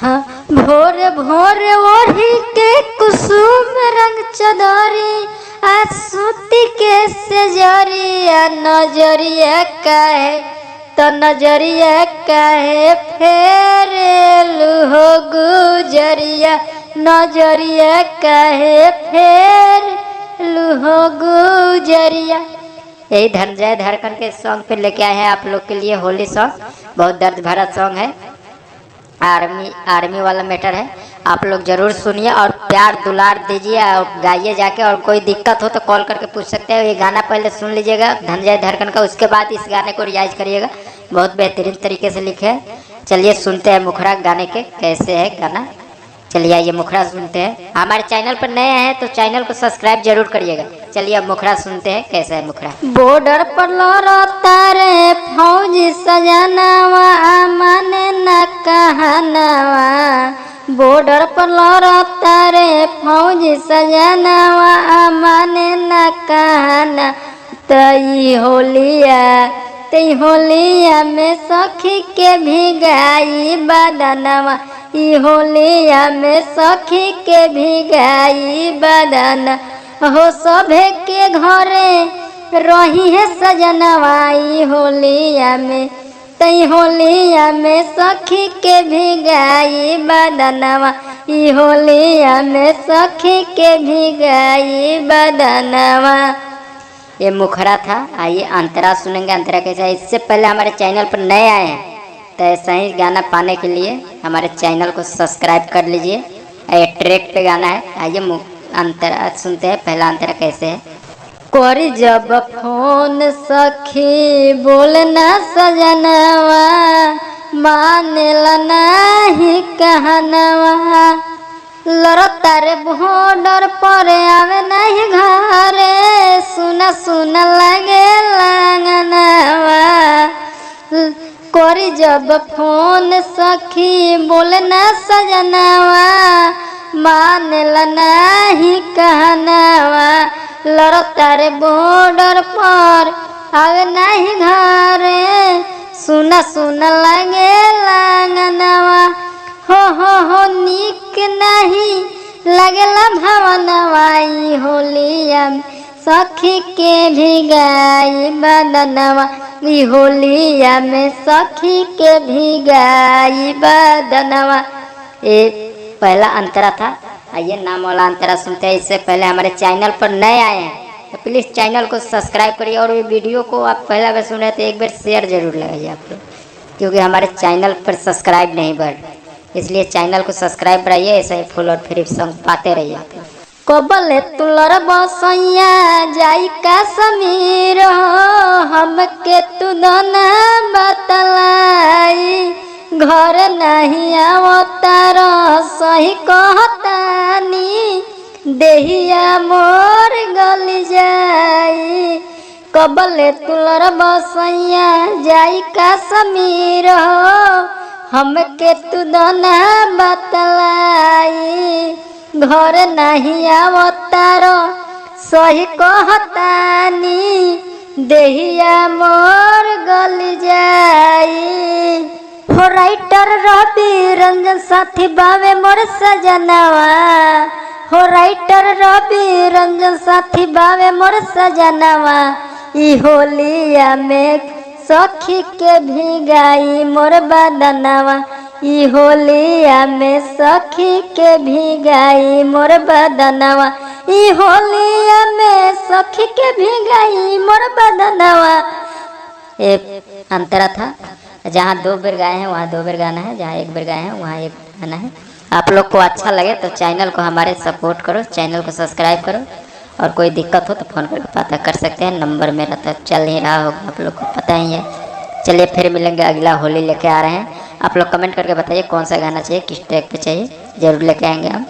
हाँ, भोर भोर ओढ़ी के कुसुम रंग चदरी सूती के सेजरिया नजरिया काहे तो नजरिया काहे फेरेलू हो गुजरिया नजरिया काहे फेरेलू हो गुजरिया। यही धनंजय धड़कन के सॉन्ग पे लेके आए हैं आप लोग के लिए होली सॉन्ग। बहुत दर्द भरा सॉन्ग है, आर्मी वाला मैटर है। आप लोग जरूर सुनिए और प्यार दुलार दीजिए और गाइए जाके। और कोई दिक्कत हो तो कॉल करके पूछ सकते हैं। ये गाना पहले सुन लीजिएगा धनंजय धड़कन का, उसके बाद इस गाने को रियाज करिएगा। बहुत बेहतरीन तरीके से लिखे है। चलिए सुनते हैं मुखड़ा गाने के कैसे है गाना। चलिए आइए मुखड़ा सुनते हैं। हमारे चैनल पर नए हैं तो चैनल को सब्सक्राइब जरूर करिएगा। चलिए अब मुखड़ा सुनते हैं कैसा है मुखड़ा। बॉर्डर पर लौटता रे फौजी सजनावा माने न कहनावा। बॉर्डर पर लौटता रे फौजी सजनावा माने न कहना। तई होलिया में सखी के भिगाई बदनवा। ई होलिया में सखी के भिगाई बदन हो सभे के घरे रही है सजनवा। ई होलिया में तई होलिया में सखी के भिगाई बदनवा। ई होलिया में सखी के भिगाई बदनवा। ये मुखड़ा था। आइए अंतरा सुनेंगे। अंतरा कैसा है। इससे पहले हमारे चैनल पर नए आए हैं तो ऐसा ही गाना पाने के लिए हमारे चैनल को सब्सक्राइब कर लीजिए। ये ट्रैक पे गाना है। आइए अंतरा सुनते हैं। पहला अंतरा कैसे है। कोरी जब फोन सखी बोलना सजनवा मानेला नहीं कहनवा। लड़ता रे बॉर्डर पर आवे नहीं घरे सुना लगे लगनवा। कोरी जब फोन सखी बोलना सजनवा मानेला नहीं कहनवा। लड़ता रे बॉर्डर पर आवे नहीं घरे सुना लगे लगनवा। हो नीक नहीं लगेला भवनवा। ई होलिया सखी के भिगाई बदनवा। ई होलिया में सखी के भिगाई बदनवा। ये पहला अंतरा था। आइए नाम वाला अंतरा सुनते हैं। इससे पहले हमारे चैनल पर नए आए हैं तो प्लीज़ चैनल को सब्सक्राइब करिए। और ये वीडियो को आप पहला बार सुन रहे तो एक बार शेयर जरूर लगाइए आप लोग, क्योंकि हमारे चैनल पर सब्सक्राइब नहीं बढ़, इसलिए चैनल को सब्सक्राइब कराइए। ऐसा ही फुल और फ्री सॉन्ग पाते रहिए। कबले तुलर बसैया जाई का समीर हमके तू दोना बतलाई। घर नहीं आवतार सही कहतानी देहिया मोर गल जाई। कबले तुलर बसैया जाई का समीर हमके तू दोना बतलाई। घर नहीं आवतार सही कहतानी देहिया मोर गल जाई। हो राइटर रवि रंजन साथी बावे मोर सजनवा। हो राइटर रवि रंजन साथी बावे मोर सजनवा। ई होलिया में सखी के भिगाई मोर बदनवा। ई होलिया में सखी के भिगाई मोर बदनवा। ई होलिया में सखी के भिगाई मोर बदनवा। ये अंतरा था। जहाँ 2 बार गाए हैं वहाँ 2 बार गाना है, जहाँ 1 बार गाए हैं वहाँ 1 गाना है। आप लोग को अच्छा लगे तो चैनल को हमारे सपोर्ट करो, चैनल को सब्सक्राइब करो। और कोई दिक्कत हो तो फ़ोन करके पता कर सकते हैं। नंबर मेरा तो चल ही रहा होगा, आप लोग को पता ही है। चलिए फिर मिलेंगे, अगला होली लेके आ रहे हैं। आप लोग कमेंट करके बताइए कौन सा गाना चाहिए, किस ट्रैक पे चाहिए, ज़रूर लेके आएंगे हम।